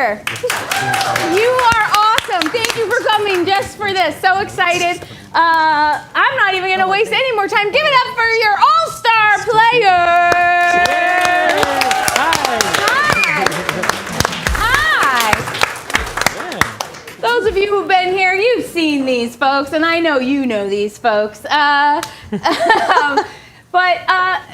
here. You are awesome. Thank you for coming just for this. So excited. I'm not even going to waste any more time. Give it up for your all-star players. Hi. Those of you who've been here, you've seen these folks, and I know you know these folks. But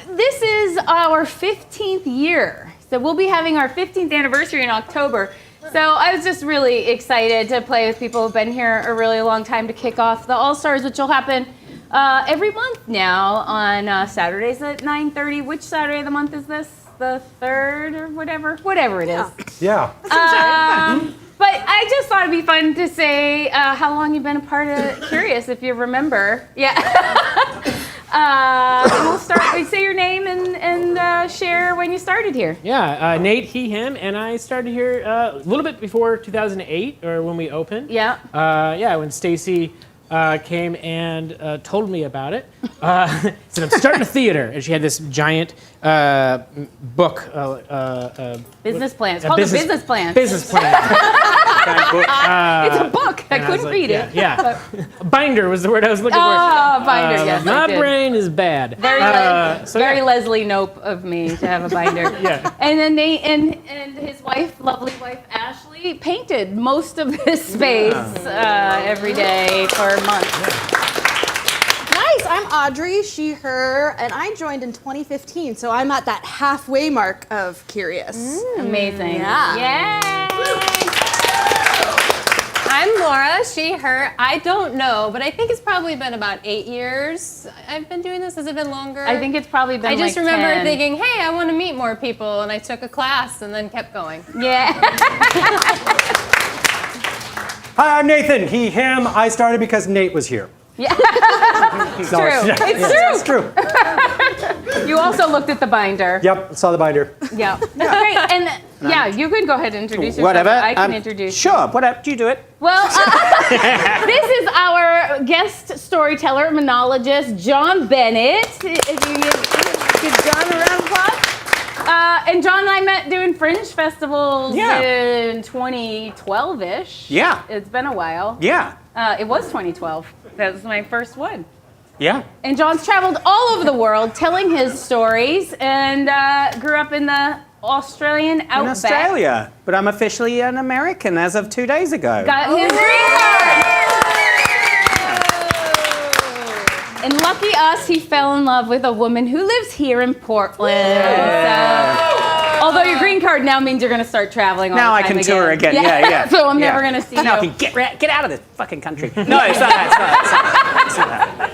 this is our 15th year. So we'll be having our 15th anniversary in October. So I was just really excited to play with people who've been here a really long time to kick off the All-Stars, which will happen every month now on Saturdays at 9:30. Which Saturday of the month is this? The 3rd or whatever? Whatever it is. Yeah. But I just thought it'd be fun to say how long you've been a part of Curious, if you remember. Yeah. And we'll start. Say your name and share when you started here. Yeah, Nate, he, him, and I started here a little bit before 2008, or when we opened. Yeah. When Stacy came and told me about it. Said, I'm starting a theater. And she had this giant book. Business plan. It's called a business plan. Business plan. It's a book. I couldn't read it. Yeah. Binder was the word I was looking for. Oh, binder, yes. My brain is bad. Very Leslie Knope of me to have a binder. Yeah. And then Nate and his wife, lovely wife Ashley, painted most of this space every day for months. Nice. I'm Audrey, she, her, and I joined in 2015, so I'm at that halfway mark of Curious. Amazing. Yeah. Yay! I'm Laura, she, her. I don't know, but I think it's probably been about 8 years I've been doing this. Has it been longer? I think it's probably been I just like remember 10. thinking, hey, I want to meet more people, and I took a class and then kept going. Yeah. Hi, I'm Nathan. He, him. I started because Nate was here. Yeah. It's true. It's true. You also looked at the binder. Yep, saw the binder. Yeah. Great. And yeah, you can go ahead and introduce yourself. Whatever. I can introduce you. Sure. Whatever. Do you do it? Well, this is our guest storyteller, monologist, John Bennett. If you give John a round of applause. And John and I met doing Fringe festivals in 2012-ish. Yeah. It's been a while. Yeah. It was 2012. That was my first one. Yeah. And John's traveled all over the world telling his stories and grew up in the Australian outback. In Australia, but I'm officially an American as of 2 days ago. Got his green card. And lucky us, he fell in love with a woman who lives here in Portland. So, although your green card now means you're going to start traveling all Now the I time can tour again. Yeah. So I'm never going to see you. Now I can get out of this fucking country. No, it's not that. It's not that.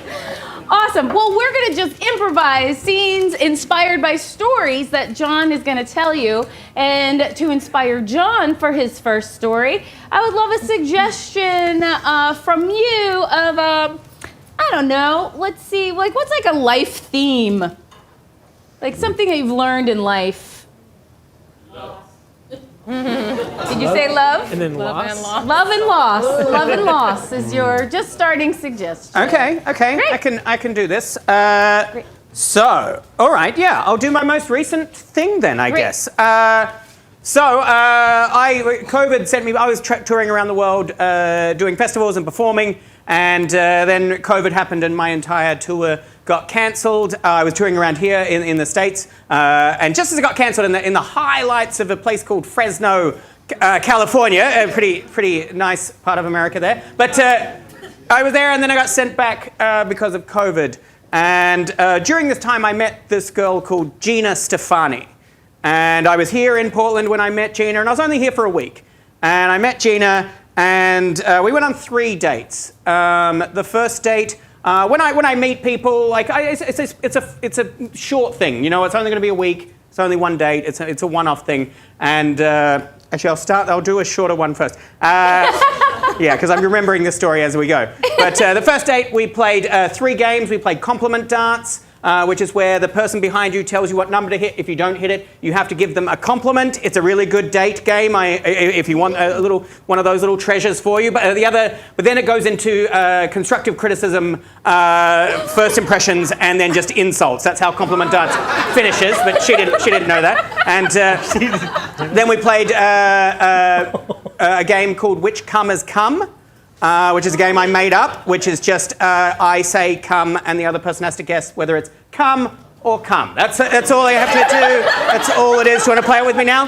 Awesome. Well, we're going to just improvise scenes inspired by stories that John is going to tell you. And to inspire John for his first story, I would love a suggestion from you of, I don't know, let's see, like what's like a life theme? Like something that you've learned in life. Did you say love? And then Love and lost. loss. Love and loss. Love and loss is your just starting suggestion. Okay. Great. I can do this. So, all right, yeah, I'll do my most recent thing then, I Great. guess. COVID sent me. I was touring around the world, doing festivals and performing, and then COVID happened, and my entire tour got cancelled. I was touring around here in the States, and just as it got cancelled, in the highlights of a place called Fresno, California, a pretty nice part of America there. But I was there, and then I got sent back because of COVID. And during this time, I met this girl called Gina Stefani. And I was here in Portland when I met Gina, and I was only here for a week. And I met Gina, and we went on 3 dates. The first date, when I meet people, like it's a short thing, you know. It's only going to be a week. It's only one date. It's a one-off thing. And actually, I'll do a shorter one first. Yeah, because I'm remembering the story as we go. But the first date, we played 3 games. We played compliment dance. which is where the person behind you tells you what number to hit. If you don't hit it, you have to give them a compliment. It's a really good date game. If you want one of those little treasures for you. But then it goes into constructive criticism, first impressions, and then just insults. That's how compliment dance finishes. But she didn't know that. And then we played a game called Which Come Has Come. Which is a game I made up, which is just I say come and the other person has to guess whether it's come or come. That's all I have to do. That's all it is. Do you want to play it with me now?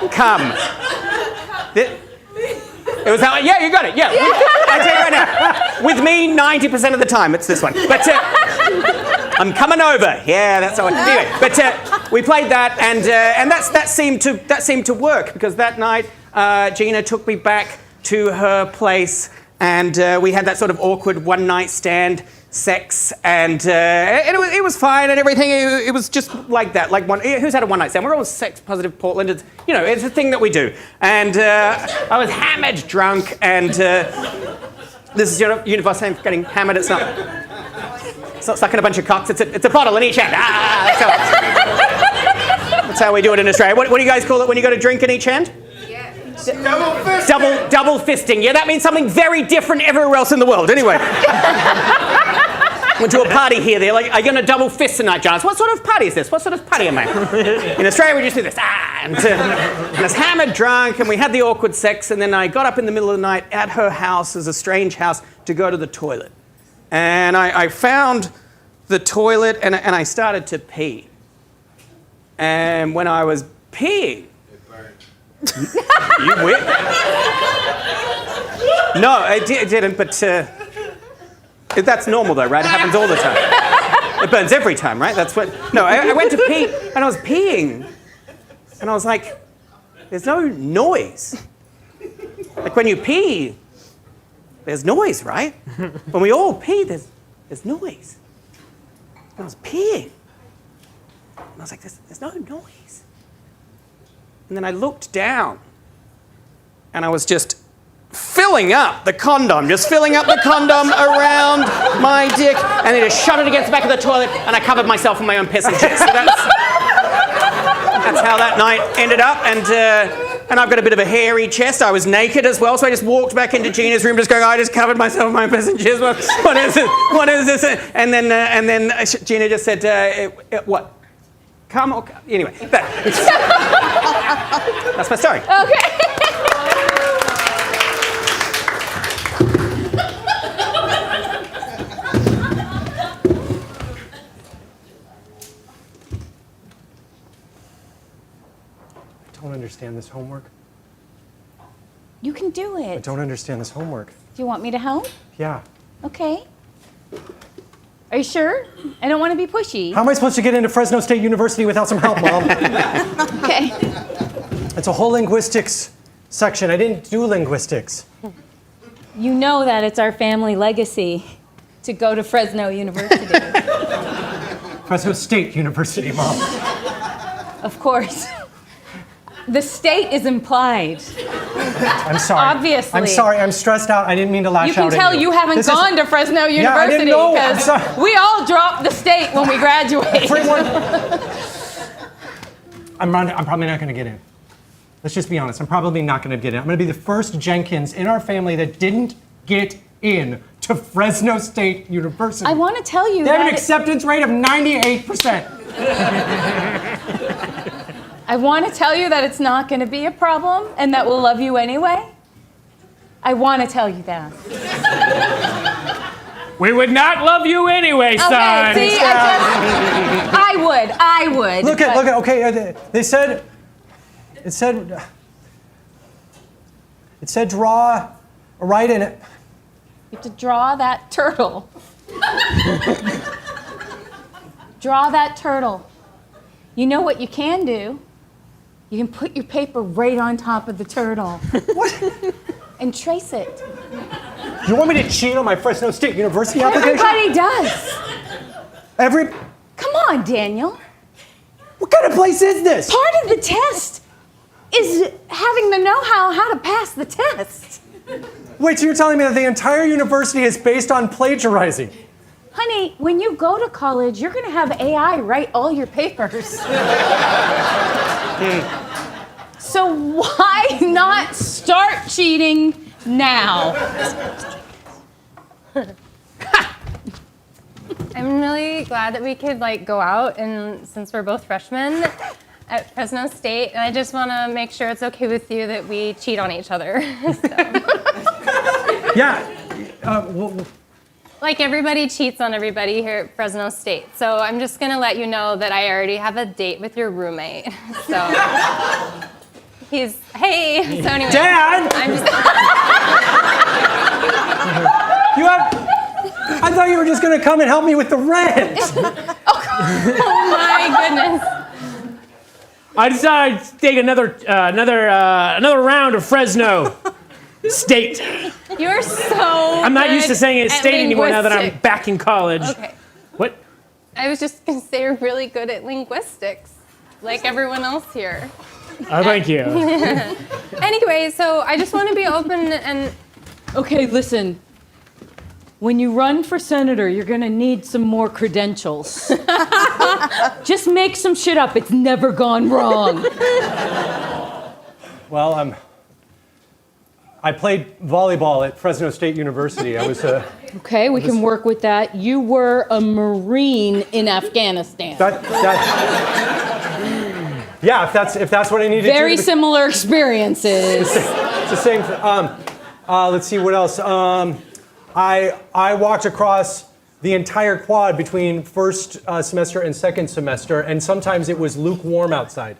Come. It was that one? Yeah, you got it. Yeah. I tell you right now. With me, 90% of the time, it's this one. But I'm coming over. Yeah, that's all. Anyway, but we played that, and that seemed to work because that night Gina took me back to her place, and we had that sort of awkward one-night stand sex, and it was fine and everything. It was just like that. Like who's had a one-night stand? We're all sex-positive Portland. It's a thing that we do. And I was hammered, drunk, and this is universal saying getting hammered. It's not sucking a bunch of cocks. It's a bottle in each hand. That's how we do it in Australia. What do you guys call it when you got a drink in each hand? Double fisting. Double fisting. Yeah, that means something very different everywhere else in the world. Anyway. Went to a party here. They're like, are you going to double fist tonight, John? What sort of party is this? What sort of party am I? In Australia, we just do this. And I was hammered, drunk, and we had the awkward sex. And then I got up in the middle of the night at her house, as a strange house, to go to the toilet. And I found the toilet, and I started to pee. And when I was peeing, you win. No, it didn't, but that's normal though, right? It happens all the time. It burns every time, right? That's what. No, I went to pee, and I was peeing, and I was like, there's no noise. Like when you pee, there's noise, right? When we all pee, there's noise. And I was peeing, and I was like, there's no noise. And then I looked down, and I was just filling up the condom around my dick, and then just shut it against the back of the toilet, and I covered myself in my own piss and shit. So that's how that night ended up, and I've got a bit of a hairy chest. I was naked as well, so I just walked back into Gina's room, just going, I just covered myself in my own piss and shit. What is this? What is this? And then Gina just said, what? Come or come? Anyway, that's my story. Okay. I don't understand this homework. You can do I it. don't understand this homework. Do you want me to help? Yeah. Okay. Are you sure? I don't want to be pushy. How am I supposed to get into Fresno State University without some help, Mom? Okay. It's a whole linguistics section. I didn't do linguistics. You know that it's our family legacy to go to Fresno University. Fresno State University, Mom. Of course. The state is implied. I'm sorry. Obviously. I'm sorry. I'm stressed out. I didn't mean to lash You out can at tell you. you haven't This gone is- to Fresno I University didn't know. I'm because sorry. we all dropped the state when we graduated. Everyone. I'm probably not going to get in. Let's just be honest. I'm probably not going to get in. I'm going to be the first Jenkins in our family that didn't get in to Fresno State University. I want to tell you They have an that acceptance rate of 98%. I want to tell you that it's not going to be a problem and that we'll love you anyway. I want to tell you that. We would not love you anyway, son. Okay, see, I would. Look at, okay, it said draw a right in it. You have to draw that turtle. Draw that turtle. You know what you can do? You can put your paper right on top of the turtle. What? And trace it. You want me to cheat on my Fresno State University application? Everybody does. Come on, Daniel. What kind of place is this? Part of the test is having the know-how how to pass the test. Wait, so you're telling me that the entire university is based on plagiarizing? Honey, when you go to college, you're gonna have AI write all your papers. So why not start cheating now? I'm really glad that we could like go out, and since we're both freshmen at Fresno State, and I just want to make sure it's okay with you that we cheat on each other. Yeah. Well, Like everybody cheats on everybody here at Fresno State. So I'm just gonna let you know that I already have a date with your roommate. So hey. So anyway, Dad! I'm just. I thought you were just gonna come and help me with the rent. Oh my goodness. I decided to take another round of Fresno State. You're so. I'm not used to saying it at state anymore now that I'm linguistics. back in college. Okay. What? I was just gonna say you're really good at linguistics, like everyone else here. Oh, thank you. Anyway, so I just want to be open and. Okay, listen. When you run for senator, you're gonna need some more credentials. Just make some shit up. It's never gone wrong. Well, I played volleyball at Fresno State University. I was Okay, we can work with that. You were a Marine in Afghanistan. yeah. If that's what I needed. Very to similar experiences. It's the same. Let's see what else. I walked across the entire quad between first semester and second semester, and sometimes it was lukewarm outside.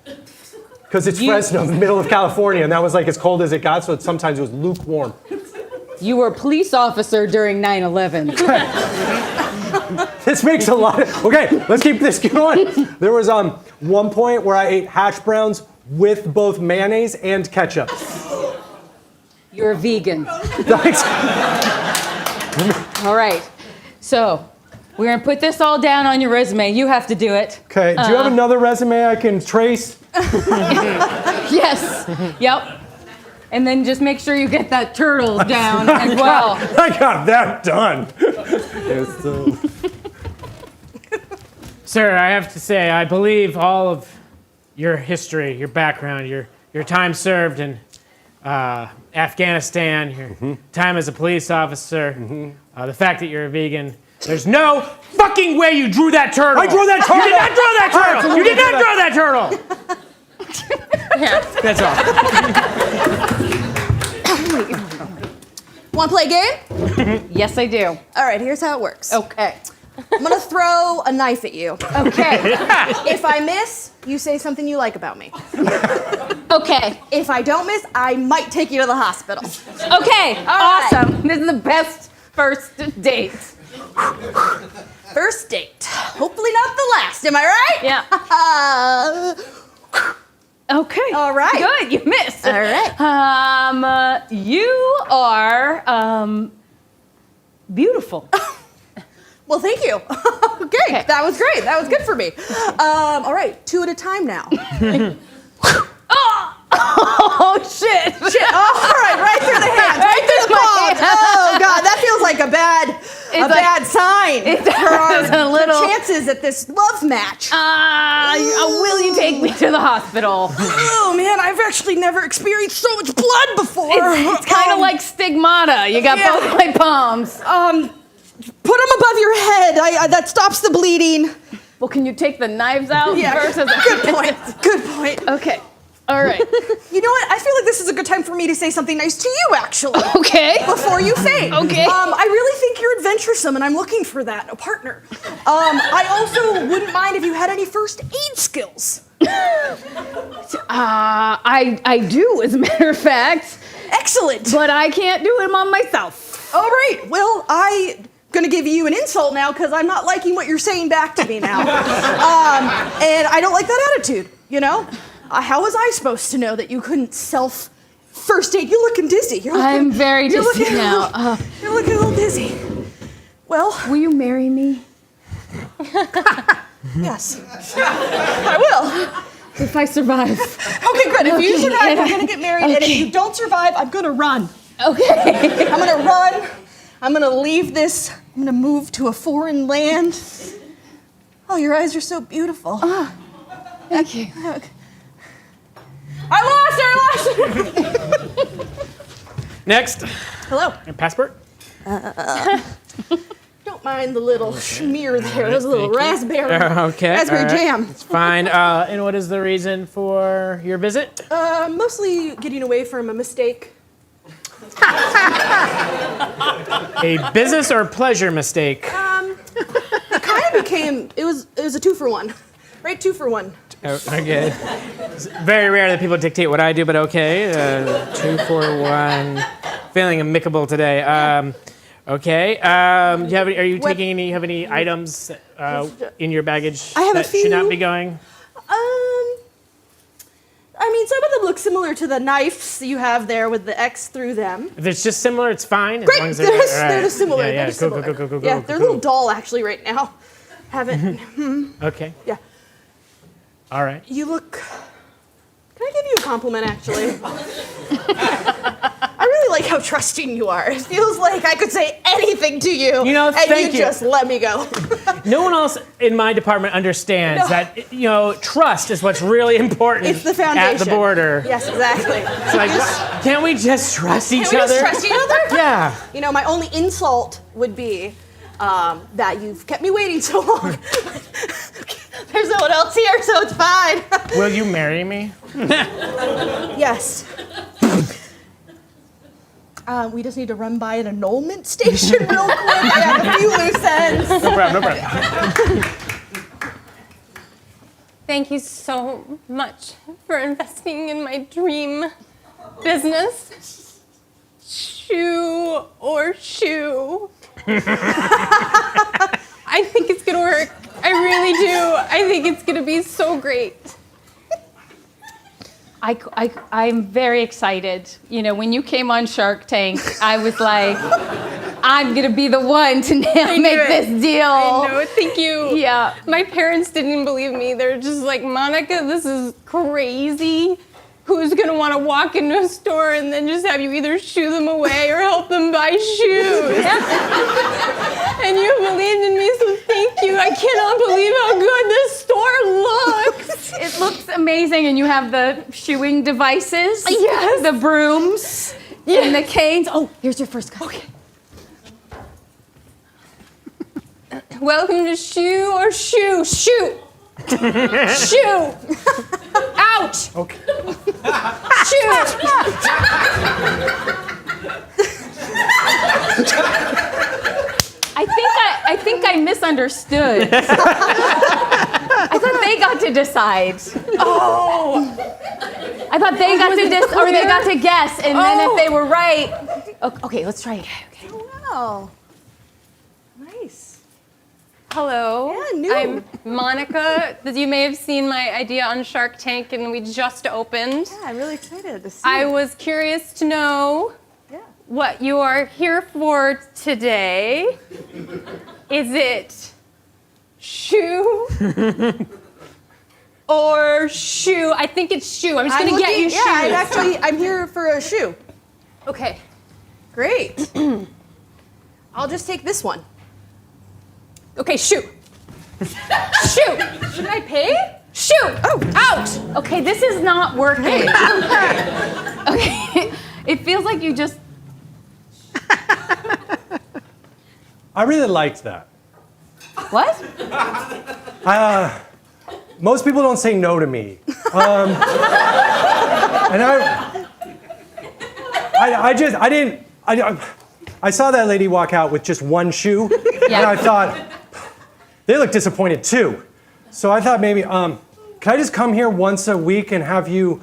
Because it's Fresno, the middle of California, and that was like as cold as it got, so sometimes it was lukewarm. You were a police officer during 9/11. This makes a lot of... Okay, let's keep this going. There was one point where I ate hash browns with both mayonnaise and ketchup. You're a vegan. Thanks. All right. So, we're going to put this all down on your resume. You have to do it. Okay, do you have another resume I can trace? Yes. Yep. And then just make sure you get that turtle down as well. I got that done. Sir, I have to say, I believe all of your history, your background, your time served in Afghanistan, your time as a police officer, the fact that you're a vegan. There's no fucking way you drew that turtle. I drew that turtle. You did not draw that turtle. You did not draw that turtle. That's all. Want to play a game? Yes, I do. All right, here's how it works. Okay. I'm gonna throw a knife at you. Okay. If I miss, you say something you like about me. Okay. If I don't miss, I might take you to the hospital. Okay. All right. Awesome. This is the best first date. First date. Hopefully not the last, am I right? Yeah. Okay. All right. Good. You missed. All right. You are beautiful. Well, thank you. Okay, that was great. That was good for me. All right, 2 at a time now. Oh shit! Shit. Oh, all right, right through the hands, right through the palms. Oh God, that feels like a bad sign for our a little- chances at this love match. Will you take me to the hospital? Oh man, I've actually never experienced so much blood before. It's kind of like stigmata. You got Yeah. both my palms. Put them above your head. That stops the bleeding. Well, can you take the knives out Yeah. first? Good point. Good point. Okay. All right. You know what? I feel like this is a good time for me to say something nice to you, actually. Okay. Before you faint. Okay. I really think you're adventuresome, and I'm looking for that in a partner. I also wouldn't mind if you had any first aid skills. I do, as a matter of fact, Excellent. but I can't do them on myself. All right. Well, I'm gonna give you an insult now because I'm not liking what you're saying back to me now, and I don't like that attitude. You know, how was I supposed to know that you couldn't first aid? You're looking dizzy. I'm very you're dizzy looking now. You're looking a little dizzy. Well, Will you marry me? yes, I will. If I survive. Okay, good. If you survive, we're gonna get married, and if Okay. you don't survive, I'm gonna run. Okay. I'm gonna run. I'm gonna leave this. I'm gonna move to a foreign land. Oh, your eyes are so beautiful. Thank you. I lost her. Next. Hello. And passport. Don't mind the little smear there. There's a little raspberry. Okay. Raspberry all right. jam. It's fine. And what is the reason for your visit? Mostly getting away from a mistake. A business or pleasure mistake? It kind of became. It was a 2-for-1, right? 2-for-1. Oh, okay. It's very rare that people dictate what I do, but okay. 2 for 1. Feeling amicable today. Okay. Do you have any, are you taking any? Have any items in your baggage I have a that should not few. be going? I mean, some of them look similar to the knives you have there with the X through them. If it's just similar, it's fine. Great, As long as they're all they're right. just similar. Yeah, They're yeah. just Cool, similar. cool, cool, cool, Yeah, cool, they're a cool. little dull actually right now. Haven't. Okay. Yeah. All right. You look. Can I give you a compliment actually? I really like how trusting you are. It feels like I could say anything to you. You know, and thank you you. just let me go. No one else in my department understands No. that trust is what's really important It's the foundation. at the border. Yes, exactly. It's like, can't we just trust each Can we other? just trust each other? Yeah. You know, my only insult would be that you've kept me waiting so long. There's no one else here, so it's fine. Will you marry me? Yes. We just need to run by an annulment station real quick. I have a few loose ends. No problem. No problem. Thank you so much for investing in my dream business. Shoe or shoe. I think it's gonna work. I really do. I think it's gonna be so great. I'm very excited. You know, when you came on Shark Tank, I was like, I'm gonna be the one to make it. this deal. I know, thank you. Yeah. My parents didn't believe me. They're just like, Monica, this is crazy. Who's gonna wanna walk into a store and then just have you either shoo them away or help them buy shoes? And you believed in me, so thank you. I cannot believe how good this store looks. It looks amazing, and you have the shoeing devices. Yes. The brooms. And the canes. Oh, here's your first cup. Okay. Welcome to Shoe or Shoe. Shoot. Shoot. Ouch. Okay. Shoot. I think I misunderstood. I thought they got to decide. Oh. I thought they got to or they got to guess, and then if Oh. they were right, okay, let's try again. Okay. Wow. Nice. Hello. Yeah, new. I'm Monica. You may have seen my idea on Shark Tank, and we just opened. Yeah, I'm really excited to see I it. was curious to know Yeah. what you are here for today. Is it shoe or shoe? I think it's shoe. I'm just gonna get you shoes. Yeah, I'm here for a shoe. Okay. Great. I'll just take this one. Okay, shoe. Shoe. Should I pay? Shoe. Oh, ouch. Okay, this is not working. Okay, it feels like you just. I really liked that. What? Most people don't say no to me. And I saw that lady walk out with just one shoe, and I thought, they look disappointed too. So I thought maybe, can I just come here once a week and have you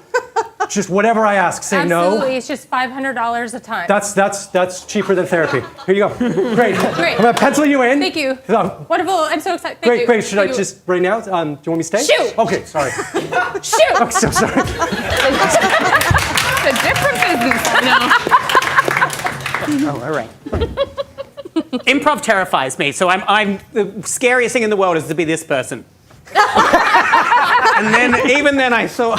just whatever I ask, say Absolutely. no? It's just $500 a time. That's cheaper than therapy. Here you go. Great. Great. I'm gonna pencil you in. Thank you. Oh, Wonderful. I'm so excited. Thank you. great. Should I Thank you. just right now? Do you want me to stay? Shoot. Okay. Sorry. shoot? I'm so sorry. It's a different business now. Oh, all right. Improv terrifies me, so I'm the scariest thing in the world is to be this person. And then even then I saw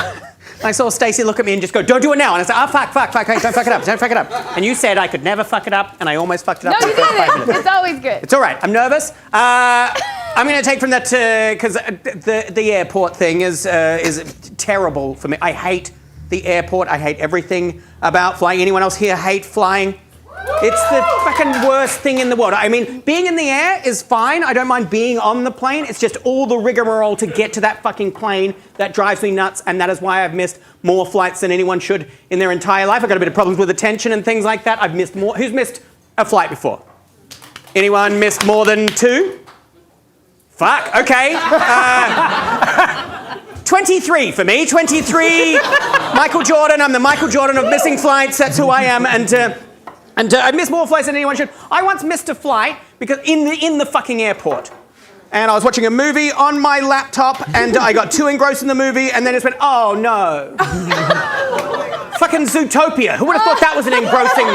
And I saw Stacey look at me and just go, don't do it now. And I said, fuck, hey, don't fuck it up. And you said I could never fuck it up, and I almost fucked it up. No, in you the first 5 didn't. minutes. It's always good. It's all right. I'm nervous. I'm going to take from that because the airport thing is terrible for me. I hate the airport. I hate everything about flying. Anyone else here hate flying? It's the fucking worst thing in the world. I mean, being in the air is fine. I don't mind being on the plane. It's just all the rigmarole to get to that fucking plane that drives me nuts, and that is why I've missed more flights than anyone should in their entire life. I've got a bit of problems with attention and things like that. I've missed more. Who's missed a flight before? Anyone missed more than 2? Fuck, okay. 23 for me. 23. Michael Jordan. I'm the Michael Jordan of missing flights. That's who I am. And I've missed more flights than anyone should. I once missed a flight because in the fucking airport. And I was watching a movie on my laptop, and I got too engrossed in the movie, and then it went, oh no. Fucking Zootopia. Who would have thought that was an engrossing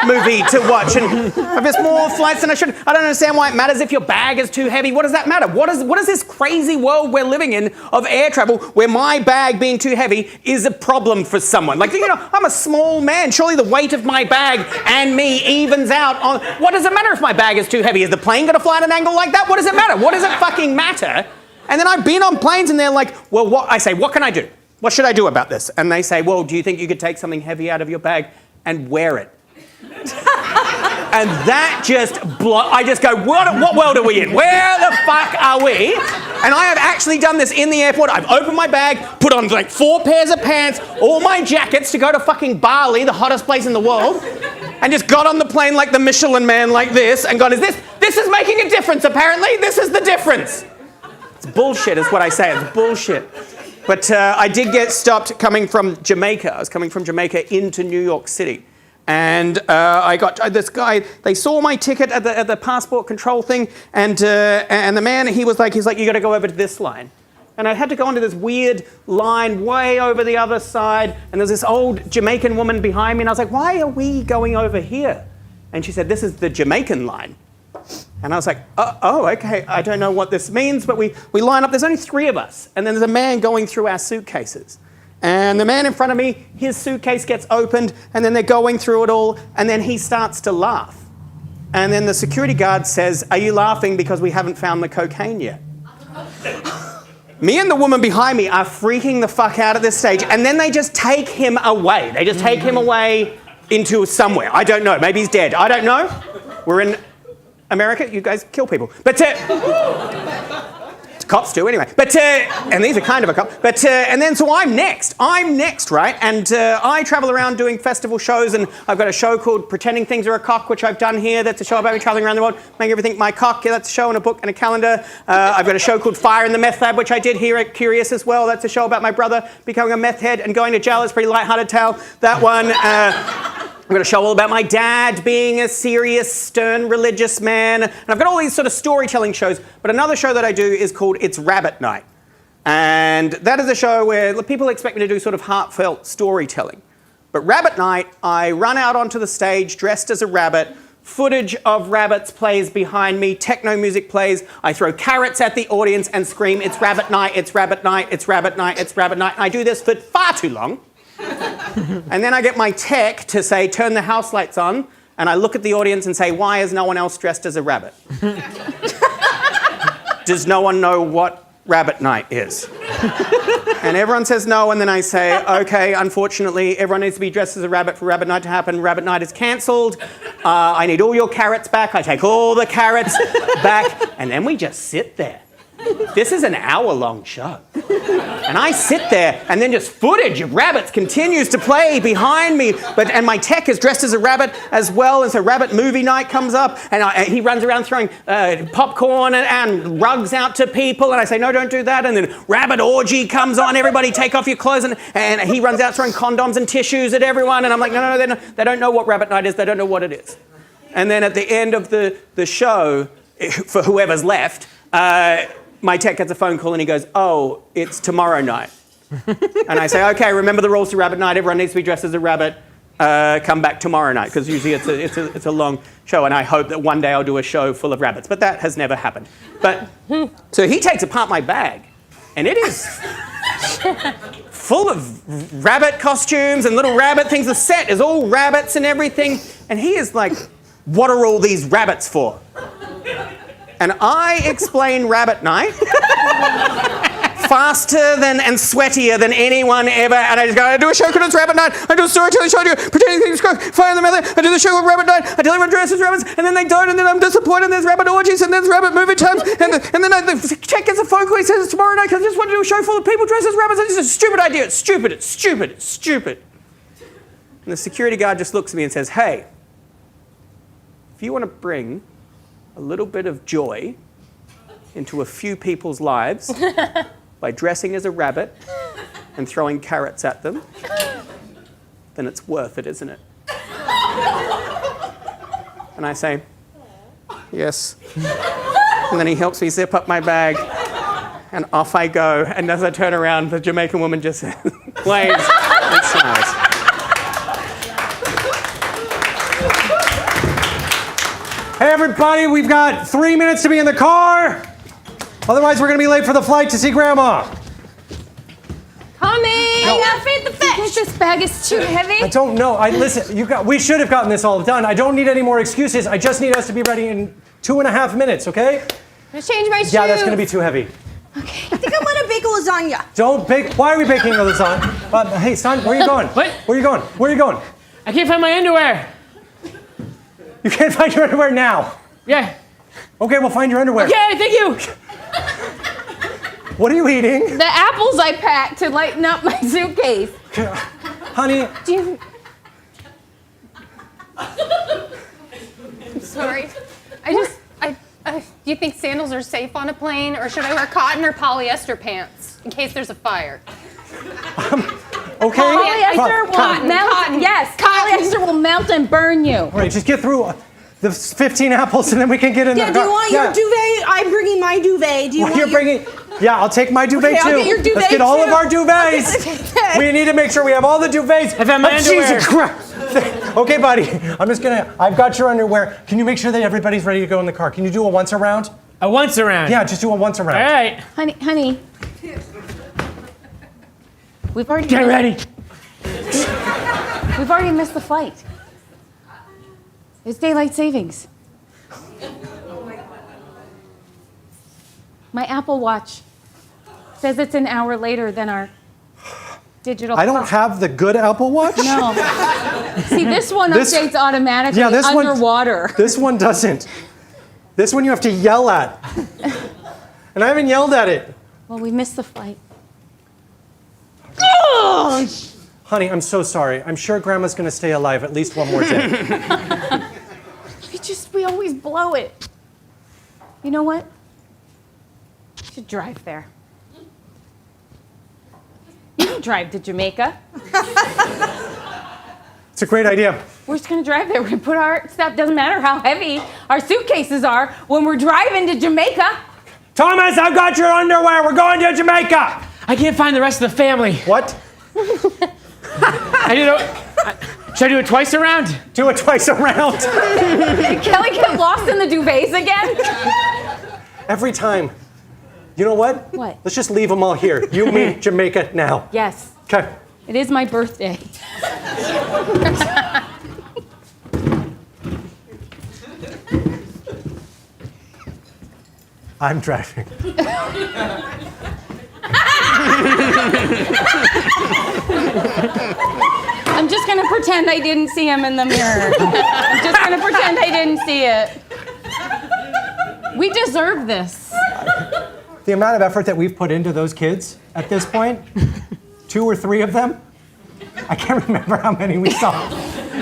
movie to watch? And I've missed more flights than I should. I don't understand why it matters if your bag is too heavy. What does that matter? What is this crazy world we're living in of air travel where my bag being too heavy is a problem for someone? Like, you know, I'm a small man. Surely the weight of my bag and me evens out on... What does it matter if my bag is too heavy? Is the plane going to fly at an angle like that? What does it matter? What does it fucking matter? And then I've been on planes and they're like, well, what? I say, what can I do? What should I do about this? And they say, well, do you think you could take something heavy out of your bag and wear it? And that just I just go, what world are we in? Where the fuck are we? And I have actually done this in the airport. I've opened my bag, put on like 4 pairs of pants, all my jackets to go to fucking Bali, the hottest place in the world, and just got on the plane like the Michelin man like this and gone, this is making a difference apparently. This is the difference. It's bullshit is what I say. It's bullshit. But I did get stopped coming from Jamaica. I was coming from Jamaica into New York City. And I got this guy, they saw my ticket at the passport control thing, and the man, he's like, you got to go over to this line. And I had to go onto this weird line way over the other side, and there's this old Jamaican woman behind me, and I was like, why are we going over here? And she said, this is the Jamaican line. And I was like, oh, okay, I don't know what this means, but we line up, there's only 3 of us, and then there's a man going through our suitcases. And the man in front of me, his suitcase gets opened, and then they're going through it all, and then he starts to laugh. And then the security guard says, are you laughing because we haven't found the cocaine yet? Me and the woman behind me are freaking the fuck out at this stage, and then they just take him away. They just take him away into somewhere. I don't know, maybe he's dead. I don't know. We're in America, you guys kill people. But cops do anyway. But and these are kind of a cop. But and then so I'm next, right? And I travel around doing festival shows, and I've got a show called Pretending Things Are a Cock, which I've done here. That's a show about me traveling around the world, making everything my cock. Yeah, that's a show and a book and a calendar. I've got a show called Fire in the Meth Lab, which I did here at Curious as well. That's a show about my brother becoming a meth head and going to jail. It's a pretty lighthearted tale. That one. I've got a show all about my dad being a serious, stern, religious man. And I've got all these sort of storytelling shows. But another show that I do is called It's Rabbit Night. And that is a show where people expect me to do sort of heartfelt storytelling. But Rabbit Night, I run out onto the stage dressed as a rabbit. Footage of rabbits plays behind me. Techno music plays. I throw carrots at the audience and scream, it's Rabbit Night, it's Rabbit Night, it's Rabbit Night, it's Rabbit Night. And I do this for far too long. And then I get my tech to say, turn the house lights on, and I look at the audience and say, why is no one else dressed as a rabbit? Does no one know what Rabbit Night is? And everyone says no, and then I say, okay, unfortunately, everyone needs to be dressed as a rabbit for Rabbit Night to happen. Rabbit Night is cancelled. I need all your carrots back. I take all the carrots back, and then we just sit there. This is an hour-long show. And I sit there, and then just footage of rabbits continues to play behind me. And my tech is dressed as a rabbit as well. And so Rabbit Movie Night comes up, and he runs around throwing popcorn and rugs out to people. And I say, no, don't do that. And then Rabbit Orgy comes on. Everybody take off your clothes. And he runs out throwing condoms and tissues at everyone. And I'm like, no, they don't know what Rabbit Night is. They don't know what it is. And then at the end of the show, for whoever's left, my tech gets a phone call and he goes, oh, it's tomorrow night. And I say, okay, remember the rules to Rabbit Night. Everyone needs to be dressed as a rabbit. Come back tomorrow night, because usually it's a long show, and I hope that one day I'll do a show full of rabbits. But that has never happened. But so he takes apart my bag, and it is full of rabbit costumes and little rabbit things. The set is all rabbits and everything. And he is like, what are all these rabbits for? And I explain Rabbit Night faster and sweatier than anyone ever. And I just go, I do a show called It's Rabbit Night. I do a storytelling show, I do pretending things go, Fire in the Method. I do the show called Rabbit Night. I tell everyone dresses rabbits, and then they don't, and then I'm disappointed, and there's rabbit orgies, and there's rabbit movie times, and then the check gets a phone call, he says it's tomorrow night, because I just want to do a show full of people dressed as rabbits. It's a stupid idea. It's stupid. It's stupid. It's stupid. And the security guard just looks at me and says, hey, if you want to bring a little bit of joy into a few people's lives by dressing as a rabbit and throwing carrots at them, then it's worth it, isn't it? And I say, yes. And then he helps me zip up my bag, and off I go. And as I turn around, the Jamaican woman just waves and smiles. Hey, everybody, we've got 3 minutes to be in the car. Otherwise, we're going to be late for the flight to see Grandma. Coming! I got faith the fetch. Think this bag is too heavy? I don't know. Listen, we should have gotten this all done. I don't need any more excuses. I just need us to be ready in 2.5 minutes, okay? I'm gonna change my shoes. Yeah, that's going to be too heavy. I think I'm gonna bake a lasagna. Don't bake. Why are we baking a lasagna? Hey, son, where are you going? What? Where are you going? Where are you going? I can't find my underwear. You can't find your underwear now. Yeah. Okay, we'll find your underwear. Okay, thank you. What are you eating? The apples I packed to lighten up my suitcase. Honey, Do you... Sorry. Do you think sandals are safe on a plane, or should I wear cotton or polyester pants in case there's a fire? okay. Polyester will melt. Cotton. Yes, polyester will melt and burn you. All right, just get through the 15 apples and then we can get in Yeah, the do car. you want your duvet? I'm bringing my duvet. Do you Well, want you're your... bringing. Yeah, I'll take my duvet Okay, too. I'll get your Let's duvet get all of too. our duvets. Okay. We need to make sure we have all the duvets. I found my underwear. Jesus Christ. Okay, buddy. I've got your underwear. Can you make sure that everybody's ready to go in the car? Can you do a once around? A once around. Yeah, just do a once around. All right. Honey. We've already Get ready. We've already missed the flight. It's daylight savings. My Apple Watch says it's an hour later than our digital I don't clock. have the good Apple Watch. No. See, this one This- updates automatically Yeah, this one- underwater. This one doesn't. This one you have to yell at. And I haven't yelled at it. Well, we missed the flight. Honey, I'm so sorry. I'm sure Grandma's going to stay alive at least one more day. We always blow it. You know what? We should drive there. You can drive to Jamaica. It's a great idea. We're just gonna drive there. We're gonna put our stuff, doesn't matter how heavy our suitcases are, when we're driving to Jamaica. Thomas, I've got your underwear. We're going to Jamaica. I can't find the rest of the family. What? Should I do it twice around? Do it twice around. Did Kelly get lost in the duvets again? Every time. You know what? What? Let's just leave them all here. You, me, Jamaica now. Yes. Okay. It is my birthday. I'm driving. I'm just gonna pretend I didn't see him in the mirror. I'm just gonna pretend I didn't see it. We deserve this. The amount of effort that we've put into those kids at this point, 2 or 3 of them, I can't remember how many we saw.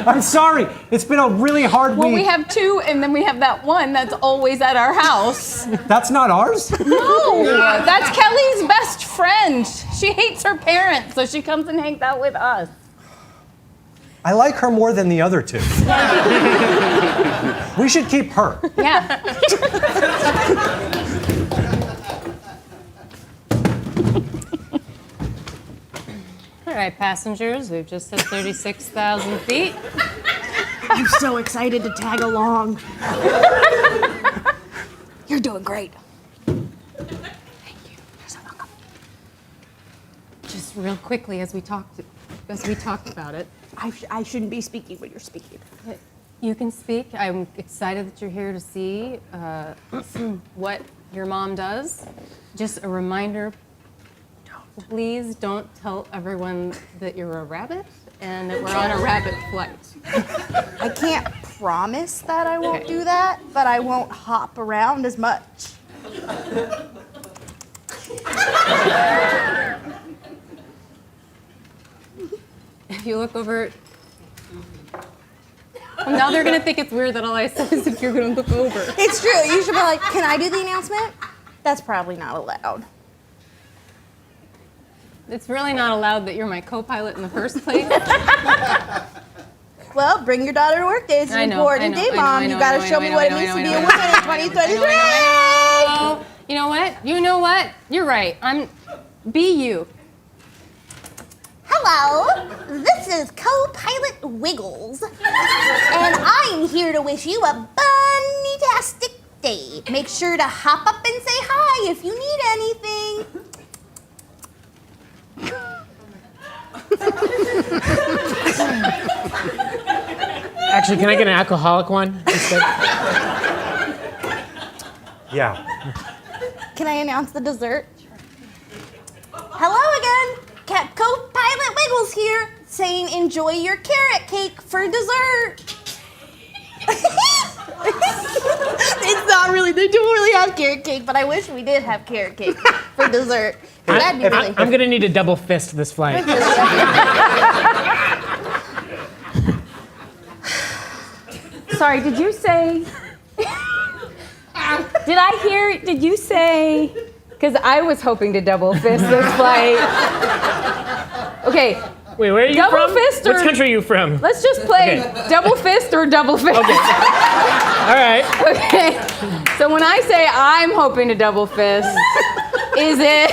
I'm sorry. It's been a really hard Well, week. we have 2, and then we have that one that's always at our house. That's not ours? No, that's Kelly's best friend. She hates her parents, so she comes and hangs out with us. I like her more than the other 2. We should keep her. Yeah. All right, passengers, we've just hit 36,000 feet. I'm so excited to tag along. You're doing great. Just real quickly as we talked about it. I shouldn't be speaking when you're speaking. You can speak. I'm excited that you're here to see what your mom does. Just a reminder, please don't tell everyone that you're a rabbit and that we're on a rabbit flight. I can't promise that I won't do that, but I won't hop around as much. If you look over, well, now they're gonna think it's weird that all I said is if you're gonna look over. It's true. You should be like, can I do the announcement? That's probably not allowed. It's really not allowed that you're my co-pilot in the first place. Well, bring your daughter to work day. It's an important day, Mom. You gotta show me what it means to be a woman in 2023. You know what? You know what? You're right. Be you. Hello, this is co-pilot Wiggles, and I'm here to wish you a bunny-tastic day. Make sure to hop up and say hi if you need anything. Actually, can I get an alcoholic one instead? Yeah. Can I announce the dessert? Hello again, co-pilot Wiggles here, saying enjoy your carrot cake for dessert. It's not really, they don't really have carrot cake, but I wish we did have carrot cake for dessert. That'd be really I'm gonna need to double fist this flight. Sorry, did you say? Did you say? Because I was hoping to double fist this flight. Okay, Wait, where are you Double from? fist or- Which country are you from? let's just play Okay. double fist or double fist. Okay. All right. Okay. So when I say I'm hoping to double fist, is it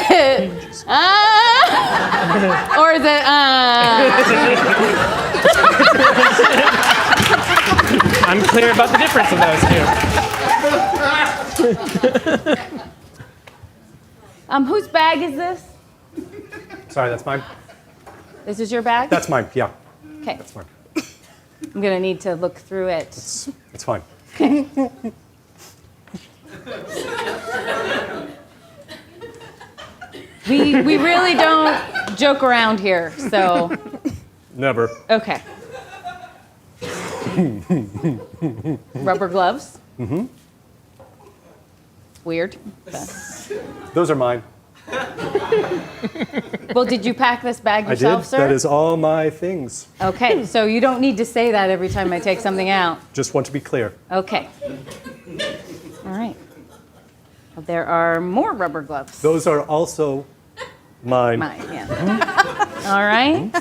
or is it I'm clear about the difference of those two. Whose bag is this? Sorry, that's mine. This is your bag? That's mine. Yeah, Okay. that's mine. I'm gonna need to look through it. It's fine. We really don't joke around here, so Never. okay. Rubber gloves. Mm-hmm. Weird. but- Those are mine. Well, did you pack this bag I yourself, did. sir? That is all my things. Okay, so you don't need to say that every time I take something out. Just want to be clear. Okay. All right. Well, there are more rubber gloves. Those are also mine. Mine, yeah. All right.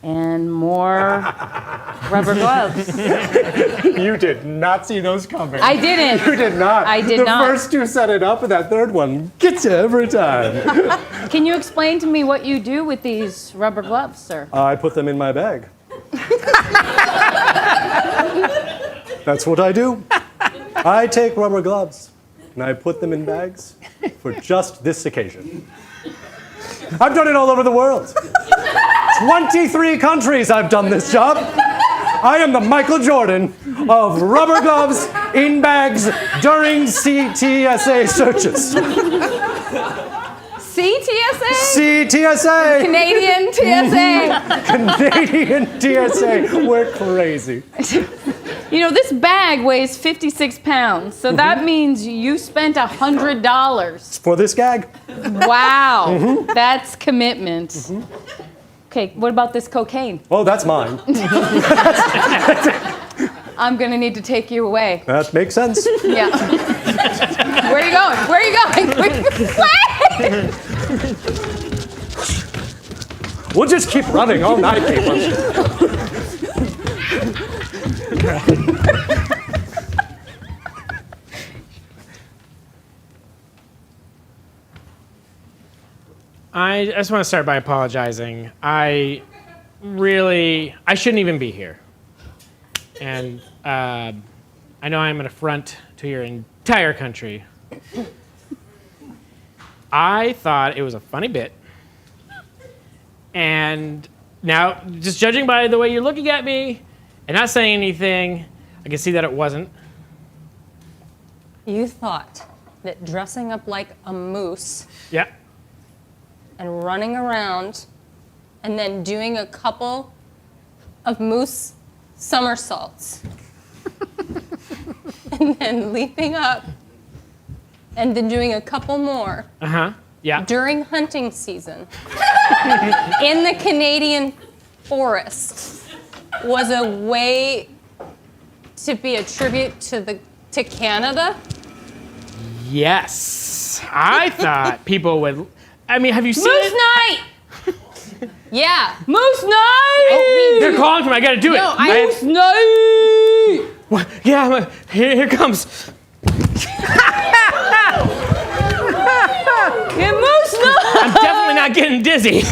And more rubber gloves. You did not see those coming. I didn't. You did not. I did the not. The first two set it up, and that third one gets you every time. Can you explain to me what you do with these rubber gloves, sir? I put them in my bag. That's what I do. I take rubber gloves and I put them in bags for just this occasion. I've done it all over the world. 23 countries I've done this job. I am the Michael Jordan of rubber gloves in bags during CTSA searches. CTSA? CTSA! Canadian TSA. Canadian TSA. We're crazy. You know, this bag weighs 56 pounds, so that means you spent $100. For this gag. Wow, that's commitment. Okay, what about this cocaine? Oh, that's mine. I'm gonna need to take you away. That makes sense. Yeah. Where are you going? Where are you going? Wait! We'll just keep running all night, people. I just want to start by apologizing. I shouldn't even be here. And I know I'm an affront to your entire country. I thought it was a funny bit. And now, just judging by the way you're looking at me and not saying anything, I can see that it wasn't. You thought that dressing up like a moose Yeah. and running around and then doing a couple of moose somersaults and then leaping up and then doing a couple more Uh-huh. Yeah. during hunting season in the Canadian forest was a way to be a tribute to Canada? Yes. I thought people would. I mean, have you seen Moose it? night! Yeah. Moose night! They're calling for me. I gotta do it. Moose night! What? Yeah, here comes. Yeah, moose night! I'm definitely not getting dizzy.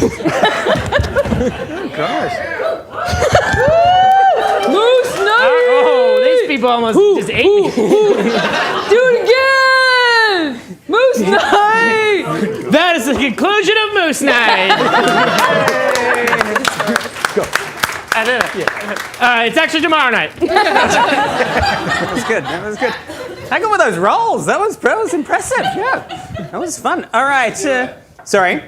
Moose night! Oh, these people almost just ate me. Do it again! Moose night! That is the conclusion of Moose Night. I did it. It's actually tomorrow night. That was good. That was good. Hang on with those rolls. That was impressive. Yeah, that was fun. All right. Sorry.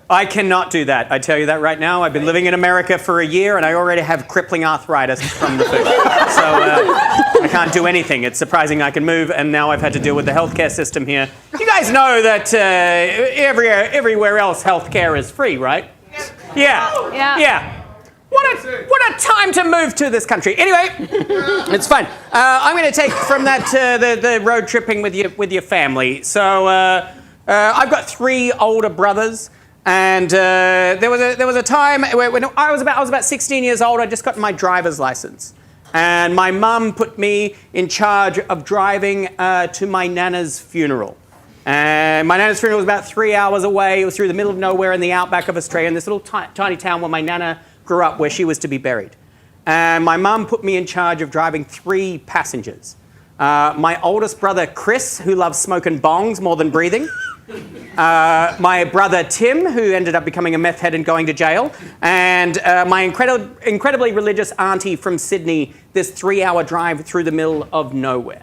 I cannot do that. I tell you that right now. I've been living in America for a year, and I already have crippling arthritis from the food. So I can't do anything. It's surprising I can move, and now I've had to deal with the healthcare system here. You guys know that everywhere else healthcare is free, right? Yeah. Yeah. What a time to move to this country. Anyway, it's fun. I'm going to take from that the road tripping with your family. So I've got 3 older brothers, and there was a time when I was about 16 years old. I just got my driver's license, and my mum put me in charge of driving to my nana's funeral. And my nana's funeral was about 3 hours away. It was through the middle of nowhere in the outback of Australia, in this little tiny town where my nana grew up, where she was to be buried. And my mum put me in charge of driving 3 passengers. My oldest brother, Chris, who loves smoking bongs more than breathing. My brother, Tim, who ended up becoming a meth head and going to jail. And my incredibly religious auntie from Sydney, this 3-hour drive through the middle of nowhere.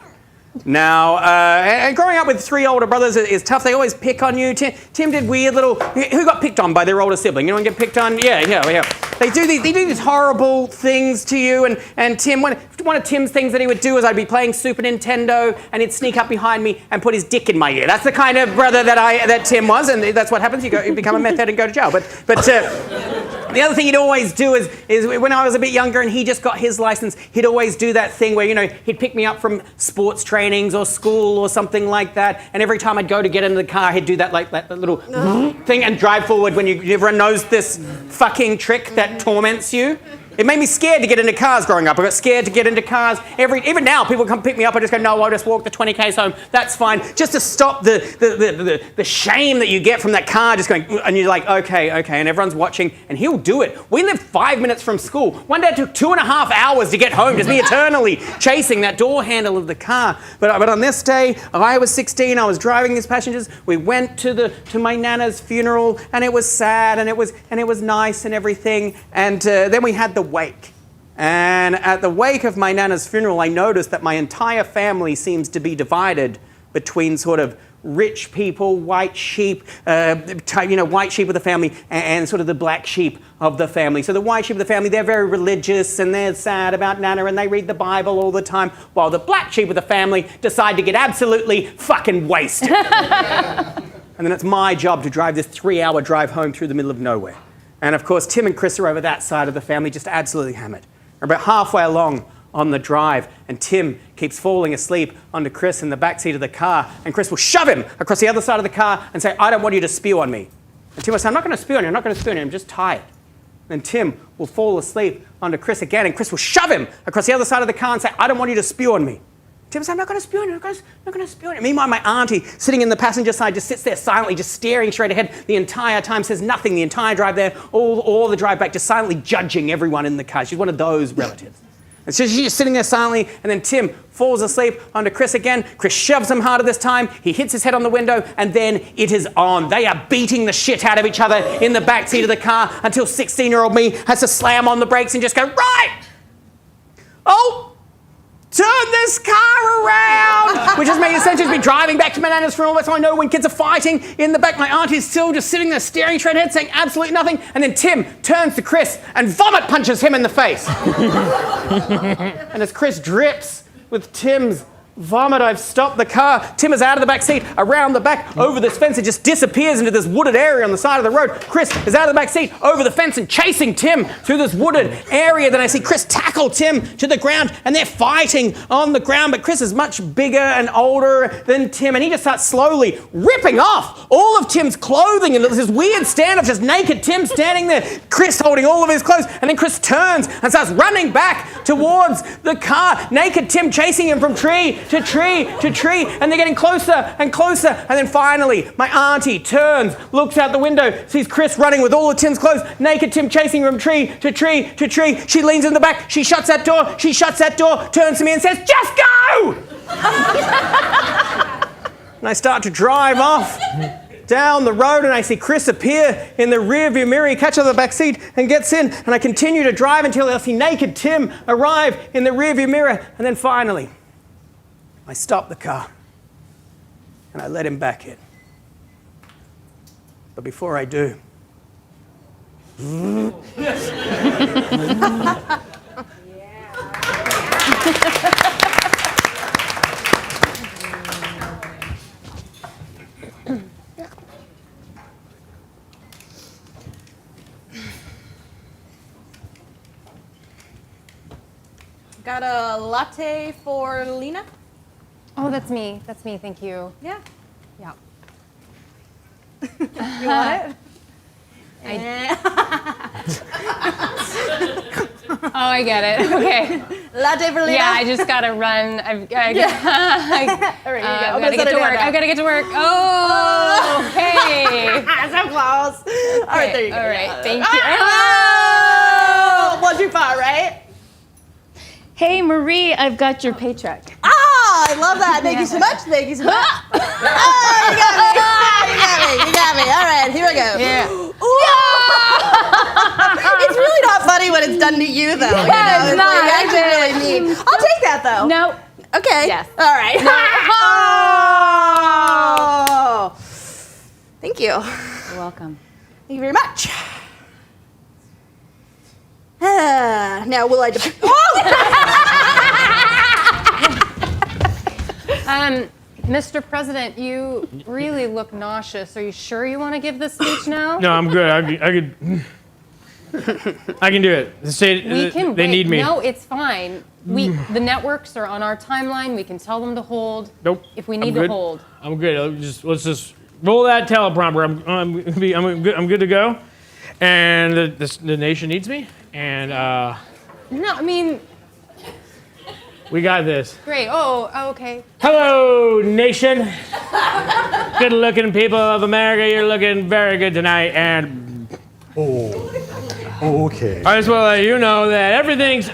Now, and growing up with 3 older brothers is tough. They always pick on you. Tim did weird little... Who got picked on by their older sibling? Anyone get picked on? Yeah. They do these horrible things to you. And Tim, one of Tim's things that he would do is I'd be playing Super Nintendo and he'd sneak up behind me and put his dick in my ear. That's the kind of brother that Tim was, and that's what happens. You become a meth head and go to jail. But the other thing he'd always do is when I was a bit younger and he just got his license, he'd always do that thing where, he'd pick me up from sports trainings or school or something like that. And every time I'd go to get into the car, he'd do that little thing and drive forward when everyone knows this fucking trick that torments you. It made me scared to get into cars growing up. I got scared to get into cars. Even now, people come pick me up. I just go, no, I'll just walk the 20 k's home. That's fine. Just to stop the shame that you get from that car just going, and you're like, okay. And everyone's watching, and he'll do it. We lived 5 minutes from school. One day it took 2.5 hours to get home, just me eternally chasing that door handle of the car. But on this day, I was 16. I was driving these passengers. We went to my nana's funeral, and it was sad, and it was nice and everything. And then we had the wake. And at the wake of my nana's funeral, I noticed that my entire family seems to be divided between sort of rich people, white sheep, white sheep of the family, and sort of the black sheep of the family. So the white sheep of the family, they're very religious and they're sad about Nana and they read the Bible all the time, while the black sheep of the family decide to get absolutely fucking wasted. And then it's my job to drive this 3-hour drive home through the middle of nowhere. And of course, Tim and Chris are over that side of the family, just absolutely hammered. We're about halfway along on the drive, and Tim keeps falling asleep onto Chris in the backseat of the car, and Chris will shove him across the other side of the car and say, I don't want you to spew on me. And Tim will say, I'm not going to spew on you, I'm just tired. And Tim will fall asleep onto Chris again, and Chris will shove him across the other side of the car and say, I don't want you to spew on me. Tim said, I'm not going to spew on you, I'm not going to spew on you. Meanwhile, my auntie, sitting in the passenger side, just sits there silently, just staring straight ahead the entire time, says nothing the entire drive there, all the drive back, just silently judging everyone in the car. She's one of those relatives. And so she's just sitting there silently, and then Tim falls asleep onto Chris again. Chris shoves him harder this time. He hits his head on the window, and then it is on. They are beating the shit out of each other in the backseat of the car until 16-year-old me has to slam on the brakes and just go, right! Oh! Turn this car around! Which has made essentially be driving back to my nana's funeral. That's how I know when kids are fighting. In the back, my auntie's still just sitting there staring straight ahead, saying absolutely nothing. And then Tim turns to Chris and vomit punches him in the face. And as Chris drips with Tim's vomit, I've stopped the car. Tim is out of the back seat, around the back, over this fence. It just disappears into this wooded area on the side of the road. Chris is out of the back seat, over the fence, and chasing Tim through this wooded area. Then I see Chris tackle Tim to the ground, and they're fighting on the ground. But Chris is much bigger and older than Tim, and he just starts slowly ripping off all of Tim's clothing. And there's this weird standoff, just naked Tim standing there, Chris holding all of his clothes. And then Chris turns and starts running back towards the car, naked Tim chasing him from tree to tree to tree, and they're getting closer and closer. And then finally, my auntie turns, looks out the window, sees Chris running with all of Tim's clothes, naked Tim chasing from tree to tree to tree. She leans in the back, she shuts that door, turns to me and says, "Just go!" And I start to drive off down the road, and I see Chris appear in the rearview mirror. He catches the back seat and gets in, and I continue to drive until I see naked Tim arrive in the rearview mirror. And then finally, I stop the car and I let him back in. But before I do, Got a latte for Lena? Oh, that's me. That's me. Thank you. Yeah. Yeah. You want it? Oh, I get it. Okay. Latte for Lena? Yeah, I just gotta run. All right, here you go. I've gotta get to work. I've gotta get to work. Oh, hey. So close. All right, there you go. All right, thank you. Oh, 1, 2, 5, right? Hey, Marie, I've got your paycheck. Ah, I love that. Thank you so much. Thank you so much. Oh, you got me. You got me. All right, here we go. Yeah. It's really not funny when it's done to you, though. Yeah, it's not. Like, actually really mean. I'll take that, though. No. Okay. Yes. All right. Oh. Thank you. You're welcome. Thank you very much. Now, will I... Mr. President, you really look nauseous. Are you sure you want to give this speech now? No, I'm good. I can do it. The state, We can they wait. need me. No, it's fine. The networks are on our timeline. We can tell them to hold. Nope. If we I'm need to good. hold. I'm good. Let's just roll that teleprompter. I'm good to go. And the nation needs me. And No, I mean, we got this. great. Oh, okay. Hello, nation. Good-looking people of America. You're looking very good tonight. And Okay. I just want to let you know that everything's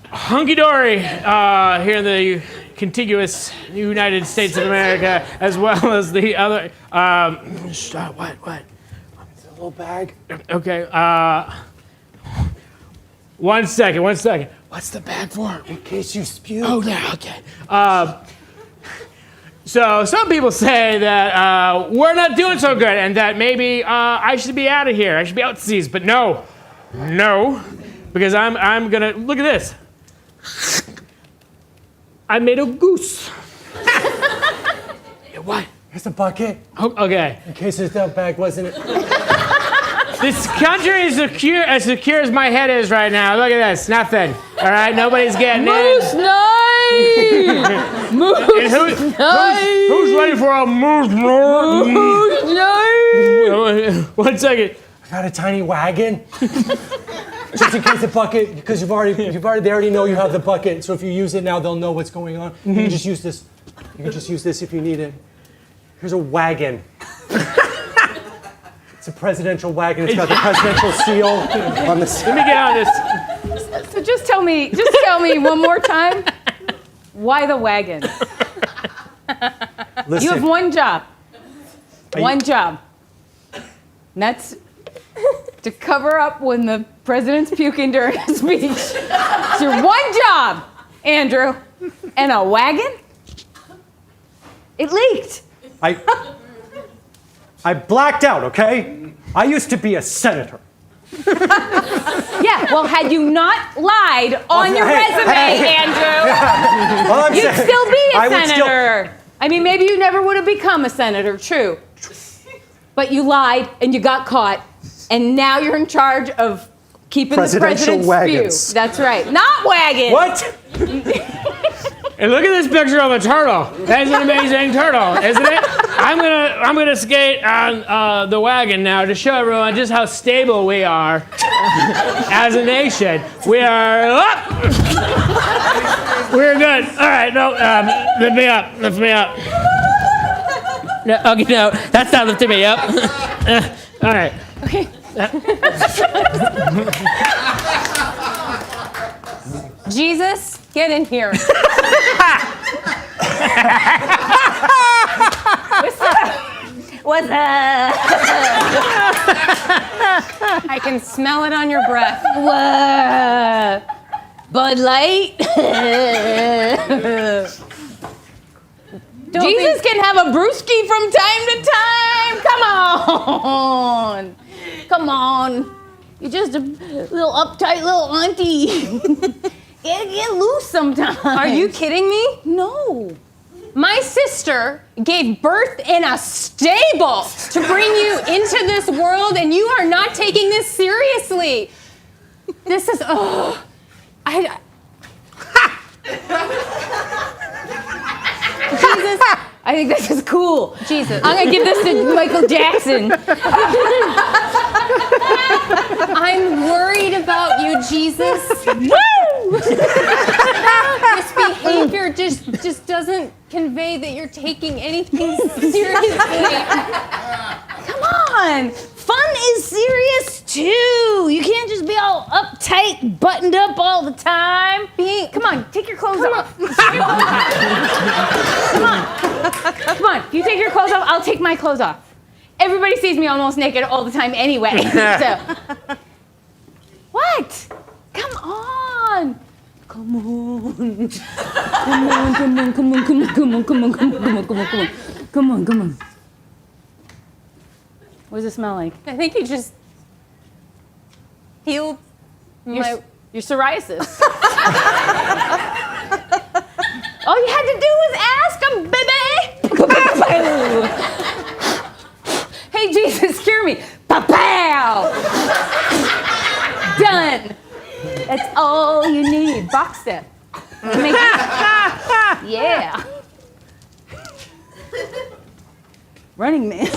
hunky-dory here in the contiguous United States of America, as well as the other. What? It's a little bag. Okay. 1 second. What's the bag for? In case you spew. Oh, yeah, okay. So some people say that we're not doing so good and that maybe I should be out of here. I should be outseas, but no, because I'm gonna, look at this. I made a goose. Yeah, what? Here's a bucket. Oh, okay. In case that bag wasn't it. This country is as secure as my head is right now. Look at this, nothing. All right, nobody's getting Moose in. night! Moose night! Who's ready for a moose night? Moose night! 1 second. I got a tiny wagon. Just in case the bucket, because they already know you have the bucket. So if you use it now, they'll know what's going on. You can just use this. You can just use this if you need it. Here's a wagon. It's a presidential wagon. It's got the presidential seal on the Let me get on this. So just tell me one more time. Why the wagon? Listen, You have one job. One job. And that's to cover up when the president's puking during his speech. It's your one job, Andrew. And a wagon? It leaked. I blacked out, okay? I used to be a senator. Yeah, well, had you not lied on your resume, Andrew, All I'm you'd saying- still be a I would still- senator. I mean, maybe you never would have become a senator, true. But you lied and you got caught, and now you're in charge of keeping Presidential the president's wagons. view. That's right. Not wagons. What? And look at this picture of a turtle. That's an amazing turtle, isn't it? I'm gonna skate on the wagon now to show everyone just how stable we are as a nation. We are up. We're good. All right, no, lift me up. Lift me up. No, okay, no, that's not lifting me up. All right. Okay. Jesus, get in here. What's up? I can smell it on your breath. What? Bud Light? Jesus can have a brewski from time to time. Come on. Come on. You're just a little uptight little auntie. Get loose sometimes. Are you kidding me? No. My sister gave birth in a stable to bring you into this world, and you are not taking this seriously. This is, Jesus, I think this is cool. Jesus. I'm gonna give this to Michael Jackson. I'm worried about you, Jesus. Woo! This behavior just doesn't convey that you're taking anything seriously. Come on. Fun is serious too. You can't just be all uptight, buttoned up all the time. Come on, take your clothes off. Come on. If you take your clothes off, I'll take my clothes off. Everybody sees me almost naked all the time anyway. So. What? Come on. Come on. Come on, come on, come on, come on, come on, come on, come on, come on, come on, come on. Come on, come on. What does it smell like? I think you just healed my... Your psoriasis. All you had to do was ask him, baby. Hey, Jesus, cure me. Pa-pow! Done. That's all you need. Box step. Yeah. Running Man.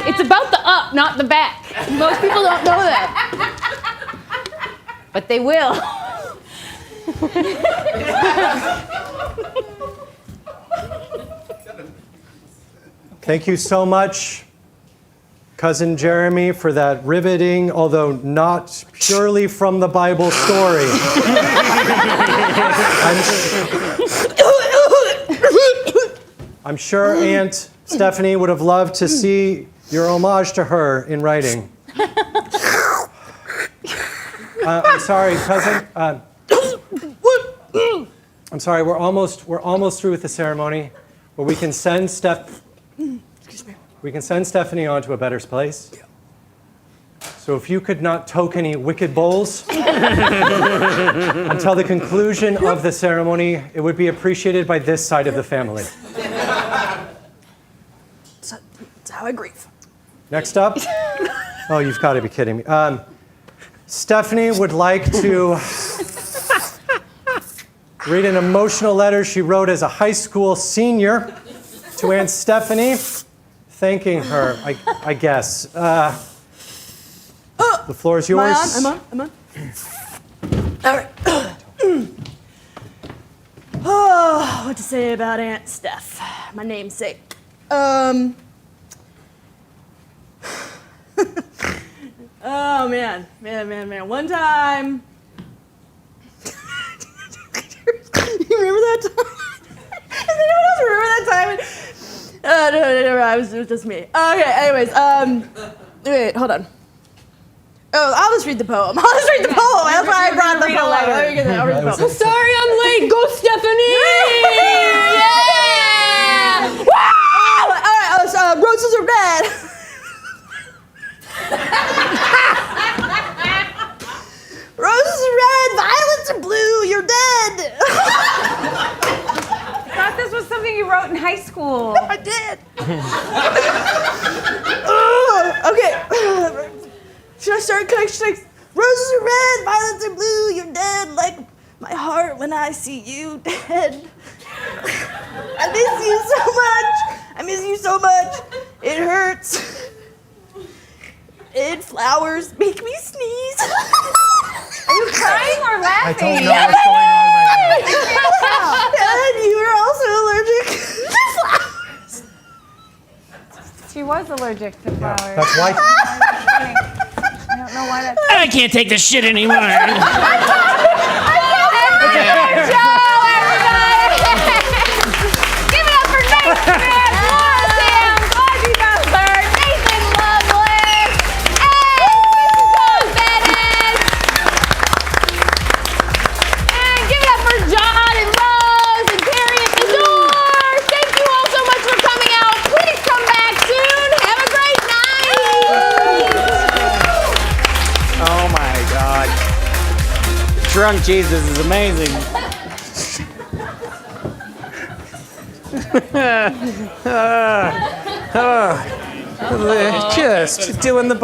It's about the up, not the back. Most people don't know that. But they will. Thank you so much, Cousin Jeremy, for that riveting, although not purely from the Bible story. I'm sure Aunt Stephanie would have loved to see your homage to her in writing. I'm sorry, cousin. I'm sorry. We're almost through with the ceremony, but we can send We can send Stephanie on to a better place. So if you could not toke any wicked bowls until the conclusion of the ceremony, it would be appreciated by this side of the family. That's how I grieve. Next up. Oh, you've got to be kidding me. Stephanie would like to read an emotional letter she wrote as a high school senior to Aunt Stephanie, thanking her, I guess. The floor is yours. Am I on? All right. Oh, what to say about Aunt Steph, my namesake. Oh, man. One time, no, it was just me. Okay, anyways, wait, hold on. Oh, I'll just read the poem. I'll just read the poem. That's why I brought the poem. I'll read the poem. Sorry I'm late. Go, Stephanie! Yeah! All right, so roses are red. Roses are red, violets are blue. You're dead. I thought this was something you wrote in high school. I did. Okay. Should I start? Should I? Roses are red, violets are blue. You're dead, like my heart when I see you dead. I miss you so much. I miss you so much. It hurts. And flowers make me sneeze. Are you crying or I laughing? don't know what's going on right now. And you are also allergic to flowers. She was allergic to flowers. That's why. I don't know why that's. I can't take this shit anymore. Joe, everybody! Give it up for Nate Smith, Laura Sams, Audrey Butler, Nathan Loveless, and Mrs. Dawn Bennett. And give it up for John and Rose and Terry at the door. Thank you all so much for coming out. Please come back soon. Have a great night. Oh my God. Drunk Jesus is amazing. Just doing the